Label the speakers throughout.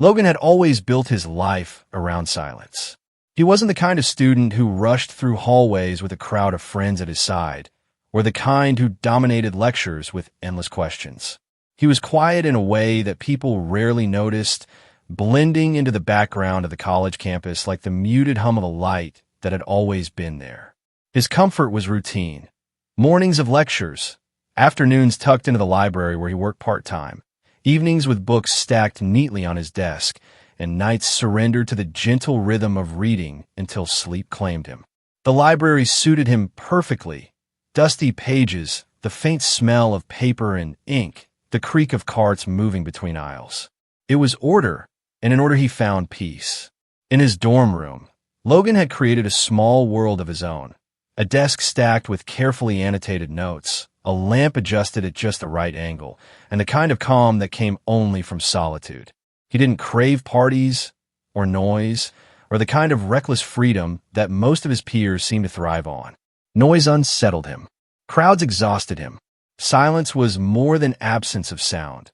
Speaker 1: Logan had always built his life around silence. He wasn't the kind of student who rushed through hallways with a crowd of friends at his side, or the kind who dominated lectures with endless questions. He was quiet in a way that people rarely noticed, blending into the background of the college campus like the muted hum of a light that had always been there. His comfort was routine. Mornings of lectures, afternoons tucked into the library where he worked part-time, evenings with books stacked neatly on his desk, and nights surrendered to the gentle rhythm of reading until sleep claimed him. The library suited him perfectly. Dusty pages, the faint smell of paper and ink, the creak of carts moving between aisles. It was order, and in order he found peace. In his dorm room, Logan had created a small world of his own. A desk stacked with carefully annotated notes, a lamp adjusted at just the right angle, and the kind of calm that came only from solitude. He didn't crave parties or noise or the kind of reckless freedom that most of his peers seemed to thrive on. Noise unsettled him. Crowds exhausted him. Silence was more than absence of sound.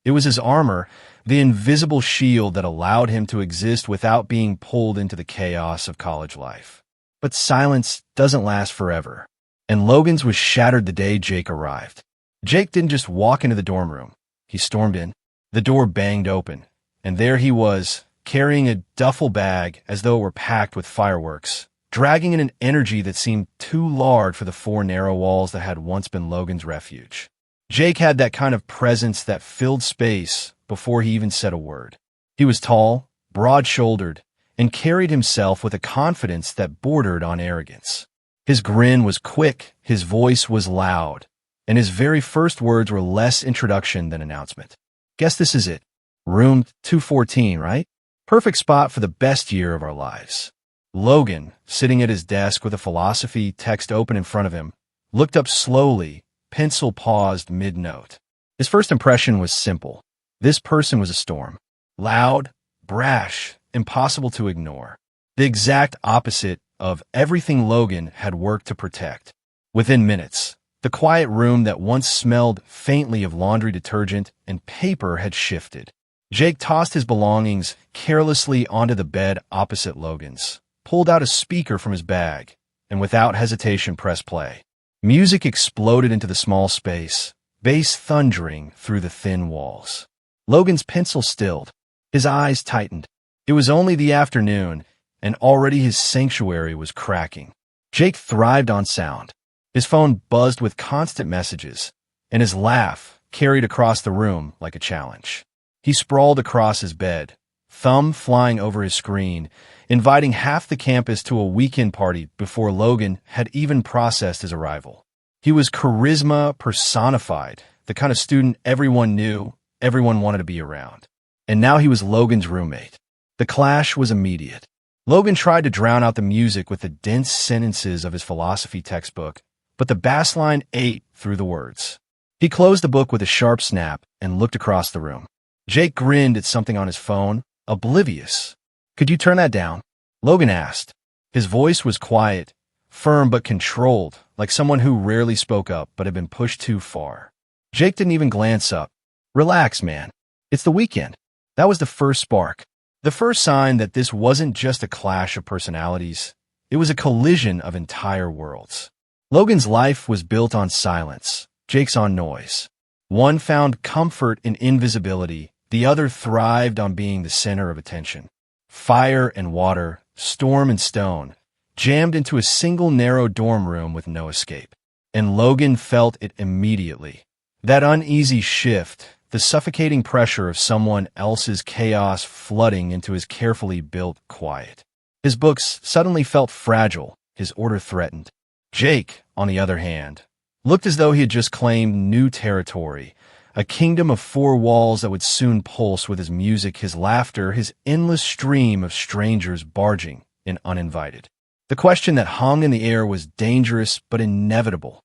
Speaker 1: It was his armor, the invisible shield that allowed him to exist without being pulled into the chaos of college life. But silence doesn't last forever, and Logan's was shattered the day Jake arrived. Jake didn't just walk into the dorm room. He stormed in. The door banged open, and there he was, carrying a duffel bag as though it were packed with fireworks, dragging in an energy that seemed too large for the four narrow walls that had once been Logan's refuge. Jake had that kind of presence that filled space before he even said a word. He was tall, broad-shouldered, and carried himself with a confidence that bordered on arrogance. His grin was quick, his voice was loud, and his very first words were less introduction than announcement. Guess this is it. Room 214, right? Perfect spot for the best year of our lives. Logan, sitting at his desk with a philosophy text open in front of him, looked up slowly, pencil paused mid-note. His first impression was simple. This person was a storm. Loud, brash, impossible to ignore. The exact opposite of everything Logan had worked to protect. Within minutes, the quiet room that once smelled faintly of laundry detergent and paper had shifted. Jake tossed his belongings carelessly onto the bed opposite Logan's, pulled out a speaker from his bag, and without hesitation pressed play. Music exploded into the small space, bass thundering through the thin walls. Logan's pencil stilled. His eyes tightened. It was only the afternoon, and already his sanctuary was cracking. Jake thrived on sound. His phone buzzed with constant messages, and his laugh carried across the room like a challenge. He sprawled across his bed, thumb flying over his screen, inviting half the campus to a weekend party before Logan had even processed his arrival. He was charisma personified, the kind of student everyone knew, everyone wanted to be around. And now he was Logan's roommate. The clash was immediate. Logan tried to drown out the music with the dense sentences of his philosophy textbook, but the bass line ate through the words. He closed the book with a sharp snap and looked across the room. Jake grinned at something on his phone, oblivious. "Could you turn that down?" Logan asked. His voice was quiet, firm but controlled, like someone who rarely spoke up but had been pushed too far. Jake didn't even glance up. "Relax, man. It's the weekend." That was the first spark. The first sign that this wasn't just a clash of personalities. It was a collision of entire worlds. Logan's life was built on silence, Jake's on noise. One found comfort in invisibility, the other thrived on being the center of attention. Fire and water, storm and stone, jammed into a single narrow dorm room with no escape. And Logan felt it immediately. That uneasy shift, the suffocating pressure of someone else's chaos flooding into his carefully built quiet. His books suddenly felt fragile, his order threatened. Jake, on the other hand, looked as though he had just claimed new territory, a kingdom of four walls that would soon pulse with his music, his laughter, his endless stream of strangers barging in uninvited. The question that hung in the air was dangerous but inevitable.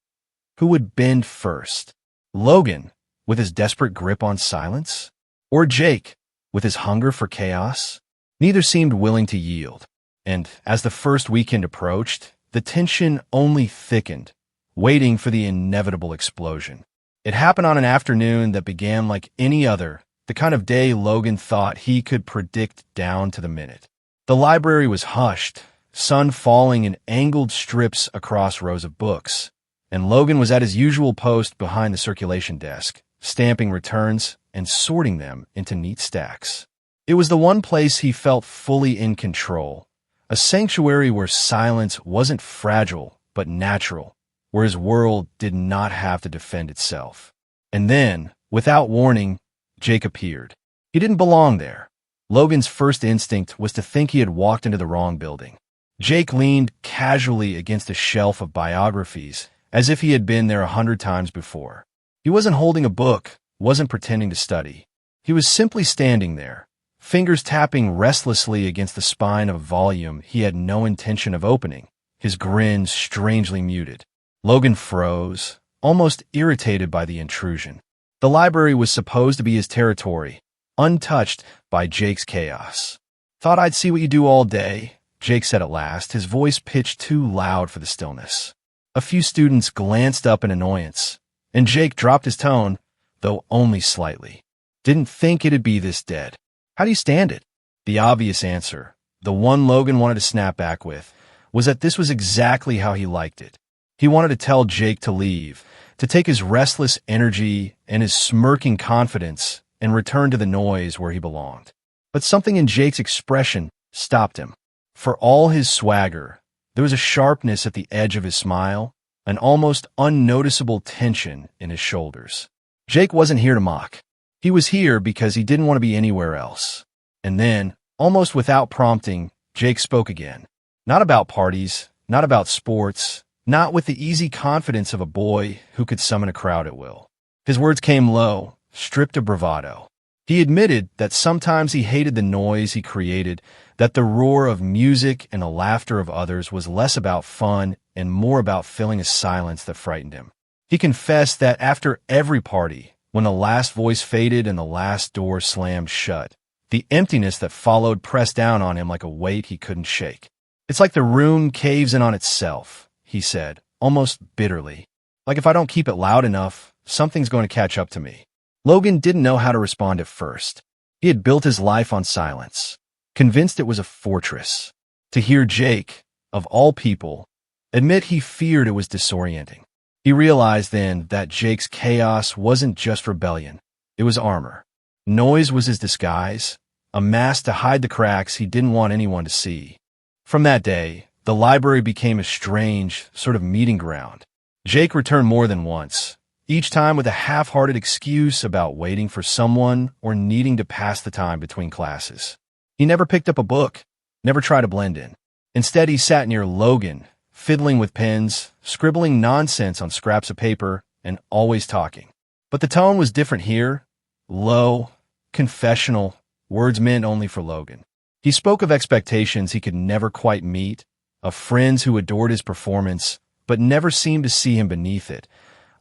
Speaker 1: Who would bend first? Logan, with his desperate grip on silence? Or Jake, with his hunger for chaos? Neither seemed willing to yield, and as the first weekend approached, the tension only thickened, waiting for the inevitable explosion. It happened on an afternoon that began like any other, the kind of day Logan thought he could predict down to the minute. The library was hushed, sun falling in angled strips across rows of books, and Logan was at his usual post behind the circulation desk, stamping returns and sorting them into neat stacks. It was the one place he felt fully in control, a sanctuary where silence wasn't fragile but natural, where his world did not have to defend itself. And then, without warning, Jake appeared. He didn't belong there. Logan's first instinct was to think he had walked into the wrong building. Jake leaned casually against a shelf of biographies, as if he had been there 100 times before. He wasn't holding a book, wasn't pretending to study. He was simply standing there, fingers tapping restlessly against the spine of a volume he had no intention of opening, his grin strangely muted. Logan froze, almost irritated by the intrusion. The library was supposed to be his territory, untouched by Jake's chaos. "Thought I'd see what you do all day," Jake said at last, his voice pitched too loud for the stillness. A few students glanced up in annoyance, and Jake dropped his tone, though only slightly. "Didn't think it'd be this dead. How do you stand it?" The obvious answer, the one Logan wanted to snap back with, was that this was exactly how he liked it. He wanted to tell Jake to leave, to take his restless energy and his smirking confidence and return to the noise where he belonged. But something in Jake's expression stopped him. For all his swagger, there was a sharpness at the edge of his smile, an almost unnoticeable tension in his shoulders. Jake wasn't here to mock. He was here because he didn't want to be anywhere else. And then, almost without prompting, Jake spoke again. Not about parties, not about sports, not with the easy confidence of a boy who could summon a crowd at will. His words came low, stripped of bravado. He admitted that sometimes he hated the noise he created, that the roar of music and the laughter of others was less about fun and more about filling a silence that frightened him. He confessed that after every party, when the last voice faded and the last door slammed shut, the emptiness that followed pressed down on him like a weight he couldn't shake. "It's like the room caves in on itself," he said, almost bitterly. "Like if I don't keep it loud enough, something's going to catch up to me." Logan didn't know how to respond at first. He had built his life on silence, convinced it was a fortress. To hear Jake, of all people, admit he feared it was disorienting. He realized then that Jake's chaos wasn't just rebellion, it was armor. Noise was his disguise, a mask to hide the cracks he didn't want anyone to see. From that day, the library became a strange, sort of meeting ground. Jake returned more than once, each time with a half-hearted excuse about waiting for someone or needing to pass the time between classes. He never picked up a book, never tried to blend in. Instead, he sat near Logan, fiddling with pens, scribbling nonsense on scraps of paper, and always talking. But the tone was different here, low, confessional, words meant only for Logan. He spoke of expectations he could never quite meet, of friends who adored his performance, but never seemed to see him beneath it,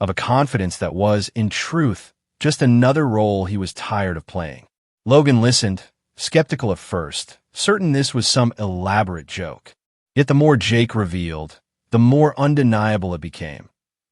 Speaker 1: of a confidence that was, in truth, just another role he was tired of playing. Logan listened, skeptical at first, certain this was some elaborate joke. Yet the more Jake revealed, the more undeniable it became.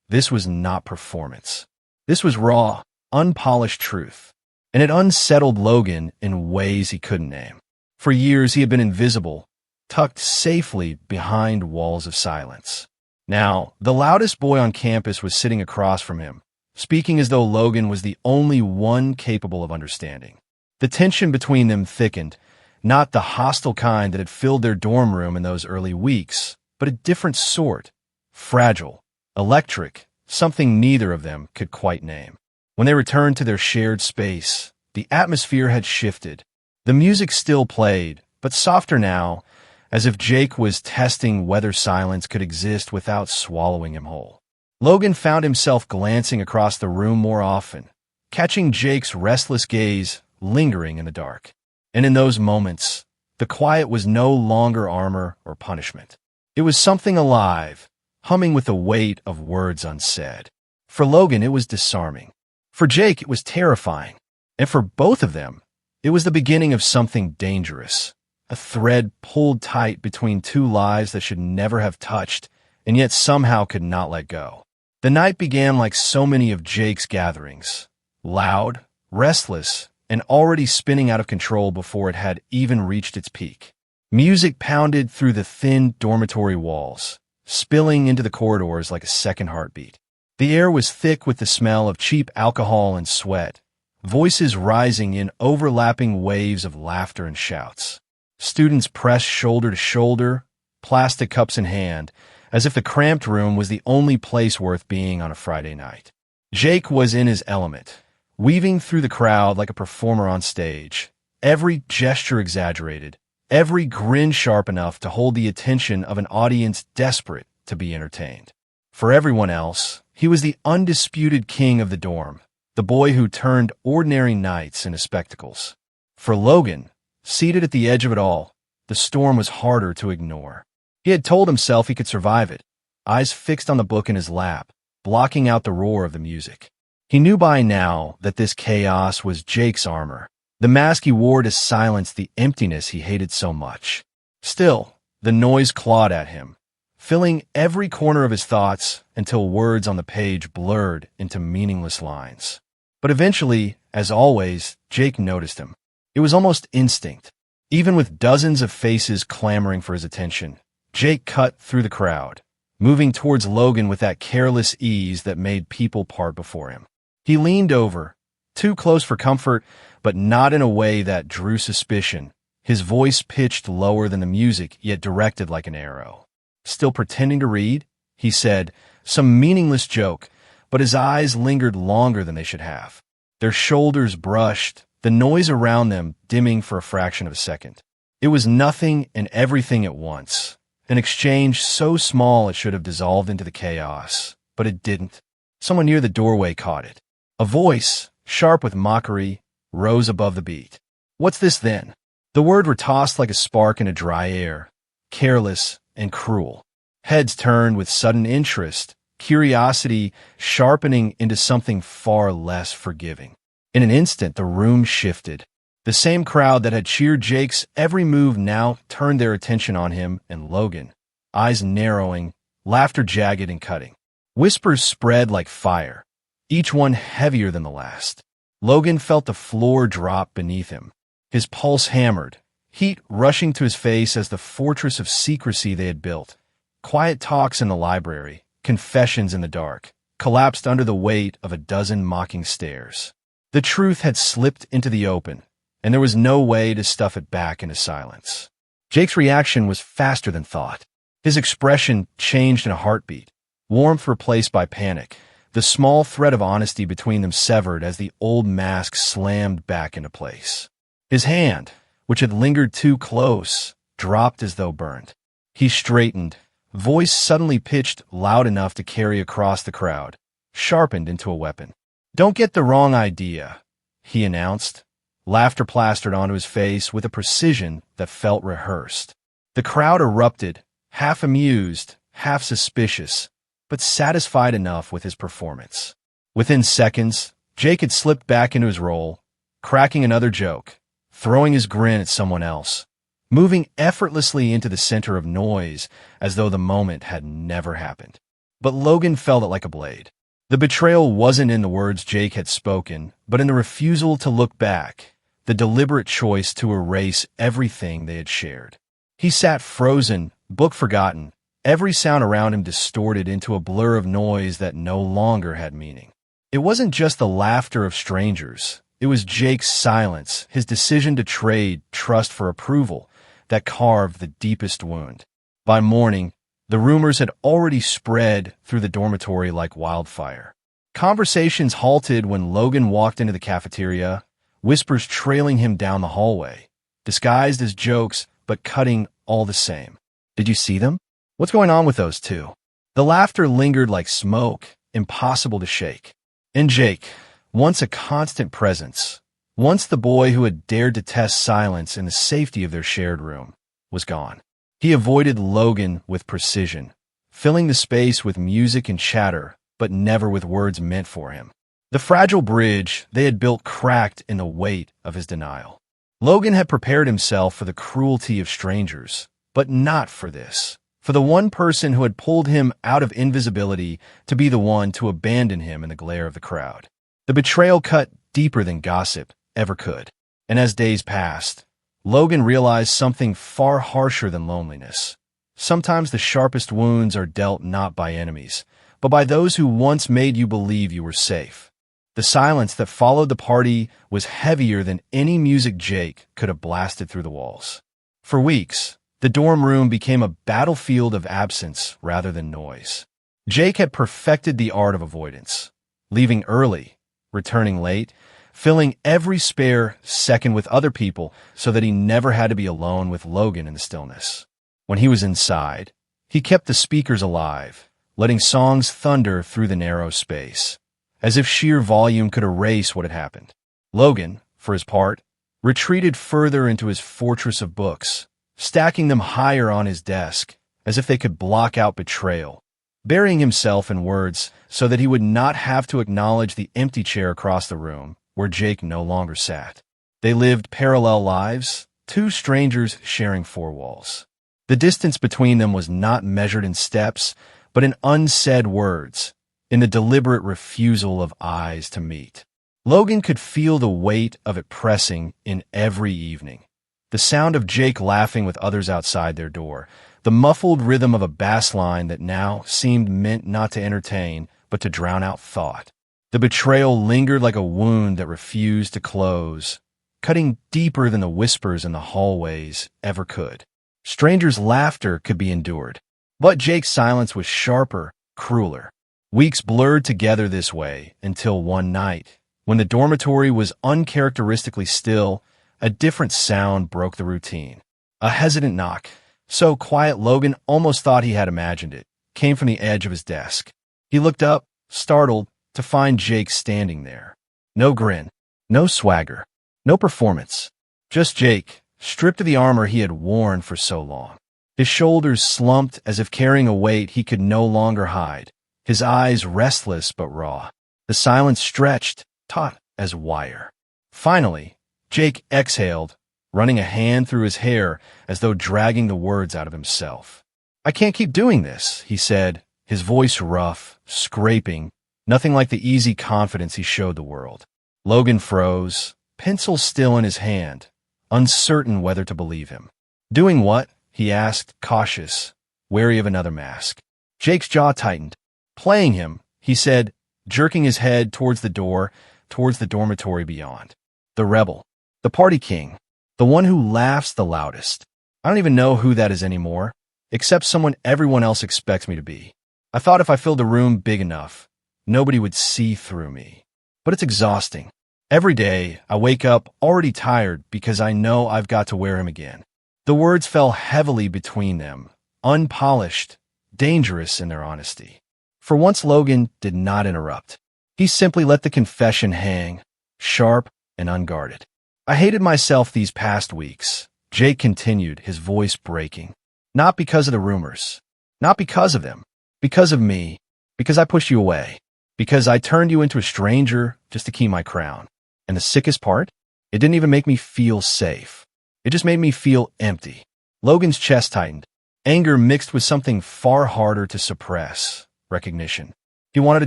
Speaker 1: This was not performance. This was raw, unpolished truth, and it unsettled Logan in ways he couldn't name. For years he had been invisible, tucked safely behind walls of silence. Now, the loudest boy on campus was sitting across from him, speaking as though Logan was the only one capable of understanding. The tension between them thickened, not the hostile kind that had filled their dorm room in those early weeks, but a different sort, fragile, electric, something neither of them could quite name. When they returned to their shared space, the atmosphere had shifted. The music still played, but softer now, as if Jake was testing whether silence could exist without swallowing him whole. Logan found himself glancing across the room more often, catching Jake's restless gaze lingering in the dark. And in those moments, the quiet was no longer armor or punishment. It was something alive, humming with the weight of words unsaid. For Logan, it was disarming. For Jake, it was terrifying. And for both of them, it was the beginning of something dangerous. A thread pulled tight between two lives that should never have touched, and yet somehow could not let go. The night began like so many of Jake's gatherings. Loud, restless, and already spinning out of control before it had even reached its peak. Music pounded through the thin dormitory walls, spilling into the corridors like a second heartbeat. The air was thick with the smell of cheap alcohol and sweat, voices rising in overlapping waves of laughter and shouts. Students pressed shoulder to shoulder, plastic cups in hand, as if the cramped room was the only place worth being on a Friday night. Jake was in his element, weaving through the crowd like a performer on stage, every gesture exaggerated, every grin sharp enough to hold the attention of an audience desperate to be entertained. For everyone else, he was the undisputed king of the dorm, the boy who turned ordinary nights into spectacles. For Logan, seated at the edge of it all, the storm was harder to ignore. He had told himself he could survive it, eyes fixed on the book in his lap, blocking out the roar of the music. He knew by now that this chaos was Jake's armor, the mask he wore to silence the emptiness he hated so much. Still, the noise clawed at him, filling every corner of his thoughts until words on the page blurred into meaningless lines. But eventually, as always, Jake noticed him. It was almost instinct. Even with dozens of faces clamoring for his attention, Jake cut through the crowd, moving towards Logan with that careless ease that made people part before him. He leaned over, too close for comfort, but not in a way that drew suspicion, his voice pitched lower than the music, yet directed like an arrow. Still pretending to read, he said, some meaningless joke, but his eyes lingered longer than they should have. Their shoulders brushed, the noise around them dimming for a fraction of a second. It was nothing and everything at once. An exchange so small it should have dissolved into the chaos, but it didn't. Someone near the doorway caught it. A voice, sharp with mockery, rose above the beat. What's this then? The words were tossed like a spark in a dry air, careless and cruel. Heads turned with sudden interest, curiosity sharpening into something far less forgiving. In an instant, the room shifted. The same crowd that had cheered Jake's every move now turned their attention on him and Logan, eyes narrowing, laughter jagged and cutting. Whispers spread like fire, each one heavier than the last. Logan felt the floor drop beneath him. His pulse hammered, heat rushing to his face as the fortress of secrecy they had built. Quiet talks in the library, confessions in the dark, collapsed under the weight of a dozen mocking stares. The truth had slipped into the open, and there was no way to stuff it back into silence. Jake's reaction was faster than thought. His expression changed in a heartbeat, warmth replaced by panic, the small thread of honesty between them severed as the old mask slammed back into place. His hand, which had lingered too close, dropped as though burned. He straightened, voice suddenly pitched loud enough to carry across the crowd, sharpened into a weapon. "Don't get the wrong idea," he announced. Laughter plastered onto his face with a precision that felt rehearsed. The crowd erupted, half amused, half suspicious, but satisfied enough with his performance. Within seconds, Jake had slipped back into his role, cracking another joke, throwing his grin at someone else, moving effortlessly into the center of noise as though the moment had never happened. But Logan felt it like a blade. The betrayal wasn't in the words Jake had spoken, but in the refusal to look back, the deliberate choice to erase everything they had shared. He sat frozen, book forgotten, every sound around him distorted into a blur of noise that no longer had meaning. It wasn't just the laughter of strangers. It was Jake's silence, his decision to trade trust for approval, that carved the deepest wound. By morning, the rumors had already spread through the dormitory like wildfire. Conversations halted when Logan walked into the cafeteria, whispers trailing him down the hallway, disguised as jokes but cutting all the same. "Did you see them? What's going on with those two?" The laughter lingered like smoke, impossible to shake. And Jake, once a constant presence, once the boy who had dared to test silence in the safety of their shared room, was gone. He avoided Logan with precision, filling the space with music and chatter, but never with words meant for him. The fragile bridge they had built cracked in the weight of his denial. Logan had prepared himself for the cruelty of strangers, but not for this. For the one person who had pulled him out of invisibility to be the one to abandon him in the glare of the crowd. The betrayal cut deeper than gossip, ever could. And as days passed, Logan realized something far harsher than loneliness. Sometimes the sharpest wounds are dealt not by enemies, but by those who once made you believe you were safe. The silence that followed the party was heavier than any music Jake could have blasted through the walls. For weeks, the dorm room became a battlefield of absence rather than noise. Jake had perfected the art of avoidance, leaving early, returning late, filling every spare second with other people so that he never had to be alone with Logan in the stillness. When he was inside, he kept the speakers alive, letting songs thunder through the narrow space, as if sheer volume could erase what had happened. Logan, for his part, retreated further into his fortress of books, stacking them higher on his desk, as if they could block out betrayal, burying himself in words so that he would not have to acknowledge the empty chair across the room where Jake no longer sat. They lived parallel lives, two strangers sharing four walls. The distance between them was not measured in steps, but in unsaid words, in the deliberate refusal of eyes to meet. Logan could feel the weight of it pressing in every evening. The sound of Jake laughing with others outside their door, the muffled rhythm of a bass line that now seemed meant not to entertain, but to drown out thought. The betrayal lingered like a wound that refused to close, cutting deeper than the whispers in the hallways ever could. Strangers' laughter could be endured, but Jake's silence was sharper, crueler. Weeks blurred together this way until one night, when the dormitory was uncharacteristically still, a different sound broke the routine. A hesitant knock, so quiet Logan almost thought he had imagined it, came from the edge of his desk. He looked up, startled, to find Jake standing there. No grin, no swagger, no performance. Just Jake, stripped of the armor he had worn for so long. His shoulders slumped as if carrying a weight he could no longer hide, his eyes restless but raw. The silence stretched, taut as wire. Finally, Jake exhaled, running a hand through his hair as though dragging the words out of himself. "I can't keep doing this," he said, his voice rough, scraping, nothing like the easy confidence he showed the world. Logan froze, pencil still in his hand, uncertain whether to believe him. "Doing what?" he asked, cautious, wary of another mask. Jake's jaw tightened. "Playing him," he said, jerking his head towards the door, towards the dormitory beyond. "The rebel, the party king, the one who laughs the loudest. I don't even know who that is anymore, except someone everyone else expects me to be. I thought if I filled the room big enough, nobody would see through me. But it's exhausting. Every day, I wake up already tired because I know I've got to wear him again." The words fell heavily between them, unpolished, dangerous in their honesty. For once, Logan did not interrupt. He simply let the confession hang, sharp and unguarded. "I hated myself these past weeks," Jake continued, his voice breaking. "Not because of the rumors. Not because of them. Because of me. Because I pushed you away. Because I turned you into a stranger just to keep my crown. And the sickest part? It didn't even make me feel safe. It just made me feel empty." Logan's chest tightened. Anger mixed with something far harder to suppress, recognition. He wanted to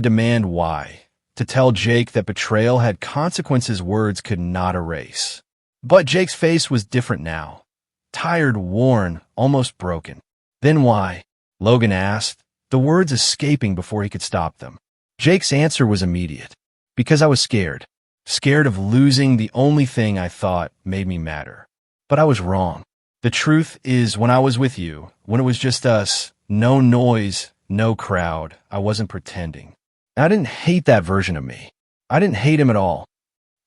Speaker 1: demand why, to tell Jake that betrayal had consequences words could not erase. But Jake's face was different now. Tired, worn, almost broken. "Then why?" Logan asked, the words escaping before he could stop them. Jake's answer was immediate. "Because I was scared. Scared of losing the only thing I thought made me matter. But I was wrong. The truth is, when I was with you, when it was just us, no noise, no crowd, I wasn't pretending. And I didn't hate that version of me. I didn't hate him at all."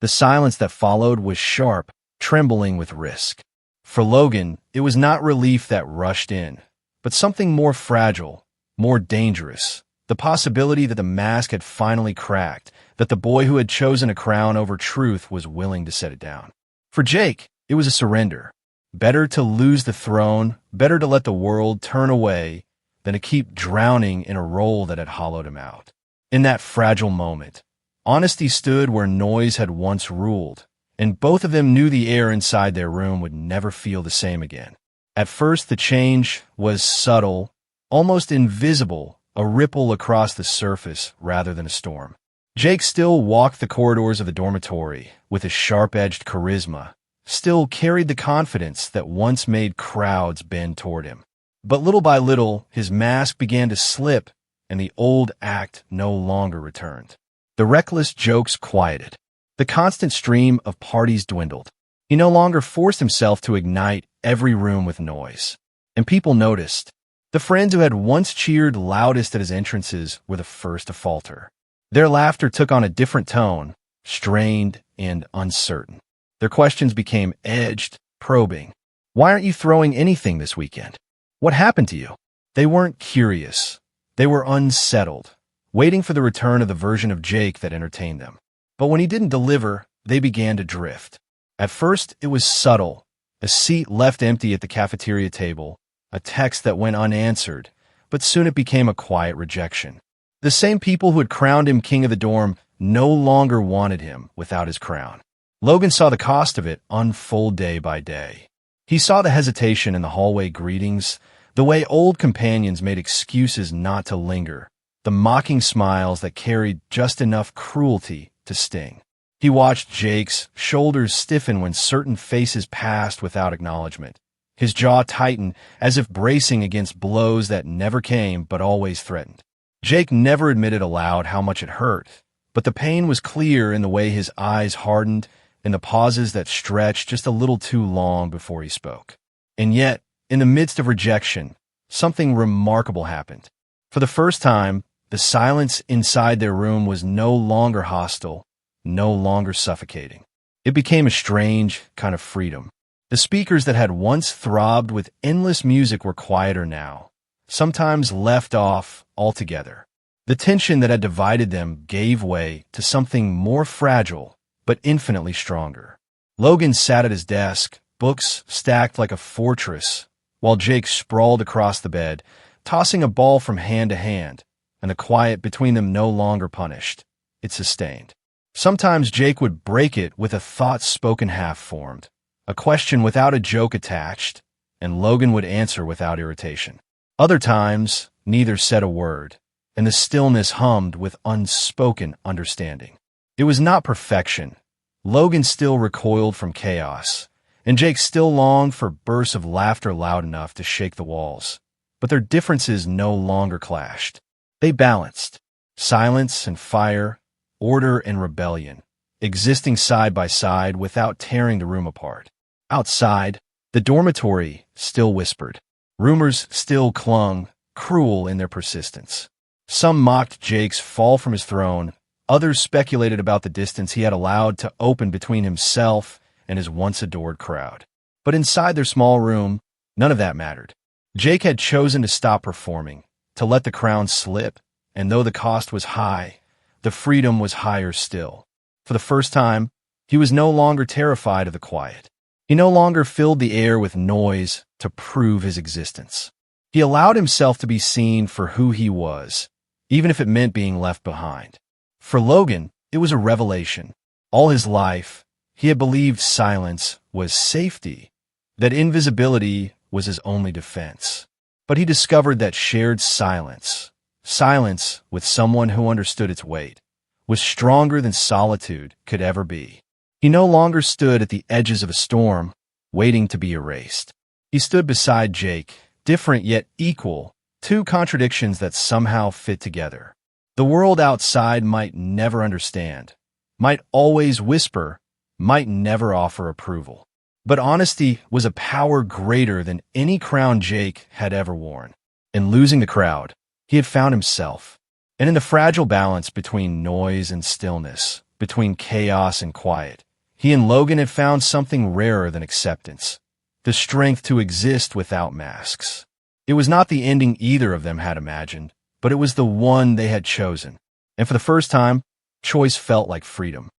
Speaker 1: The silence that followed was sharp, trembling with risk. For Logan, it was not relief that rushed in, but something more fragile, more dangerous. The possibility that the mask had finally cracked, that the boy who had chosen a crown over truth was willing to set it down. For Jake, it was a surrender. Better to lose the throne, better to let the world turn away than to keep drowning in a role that had hollowed him out. In that fragile moment, honesty stood where noise had once ruled, and both of them knew the air inside their room would never feel the same again. At first, the change was subtle, almost invisible, a ripple across the surface rather than a storm. Jake still walked the corridors of the dormitory with his sharp-edged charisma, still carried the confidence that once made crowds bend toward him. But little by little, his mask began to slip, and the old act no longer returned. The reckless jokes quieted. The constant stream of parties dwindled. He no longer forced himself to ignite every room with noise. And people noticed. The friends who had once cheered loudest at his entrances were the first to falter. Their laughter took on a different tone, strained and uncertain. Their questions became edged, probing. Why aren't you throwing anything this weekend? What happened to you? They weren't curious. They were unsettled, waiting for the return of the version of Jake that entertained them. But when he didn't deliver, they began to drift. At first, it was subtle. A seat left empty at the cafeteria table, a text that went unanswered, but soon it became a quiet rejection. The same people who had crowned him king of the dorm no longer wanted him without his crown. Logan saw the cost of it unfold day by day. He saw the hesitation in the hallway greetings, the way old companions made excuses not to linger, the mocking smiles that carried just enough cruelty to sting. He watched Jake's shoulders stiffen when certain faces passed without acknowledgement. His jaw tightened as if bracing against blows that never came but always threatened. Jake never admitted aloud how much it hurt, but the pain was clear in the way his eyes hardened, in the pauses that stretched just a little too long before he spoke. And yet, in the midst of rejection, something remarkable happened. For the first time, the silence inside their room was no longer hostile, no longer suffocating. It became a strange kind of freedom. The speakers that had once throbbed with endless music were quieter now, sometimes left off altogether. The tension that had divided them gave way to something more fragile, but infinitely stronger. Logan sat at his desk, books stacked like a fortress, while Jake sprawled across the bed, tossing a ball from hand to hand, and the quiet between them no longer punished. It sustained. Sometimes Jake would break it with a thought spoken half-formed, a question without a joke attached, and Logan would answer without irritation. Other times, neither said a word, and the stillness hummed with unspoken understanding. It was not perfection. Logan still recoiled from chaos, and Jake still longed for bursts of laughter loud enough to shake the walls. But their differences no longer clashed. They balanced. Silence and fire, order and rebellion, existing side by side without tearing the room apart. Outside, the dormitory still whispered. Rumors still clung, cruel in their persistence. Some mocked Jake's fall from his throne. Others speculated about the distance he had allowed to open between himself and his once-adored crowd. But inside their small room, none of that mattered. Jake had chosen to stop performing, to let the crown slip, and though the cost was high, the freedom was higher still. For the first time, he was no longer terrified of the quiet. He no longer filled the air with noise to prove his existence. He allowed himself to be seen for who he was, even if it meant being left behind. For Logan, it was a revelation. All his life, he had believed silence was safety, that invisibility was his only defense. But he discovered that shared silence, silence with someone who understood its weight, was stronger than solitude could ever be. He no longer stood at the edges of a storm, waiting to be erased. He stood beside Jake, different yet equal, two contradictions that somehow fit together. The world outside might never understand, might always whisper, might never offer approval. But honesty was a power greater than any crown Jake had ever worn. In losing the crowd, he had found himself. And in the fragile balance between noise and stillness, between chaos and quiet, he and Logan had found something rarer than acceptance, the strength to exist without masks. It was not the ending either of them had imagined, but it was the one they had chosen. And for the first time, choice felt like freedom.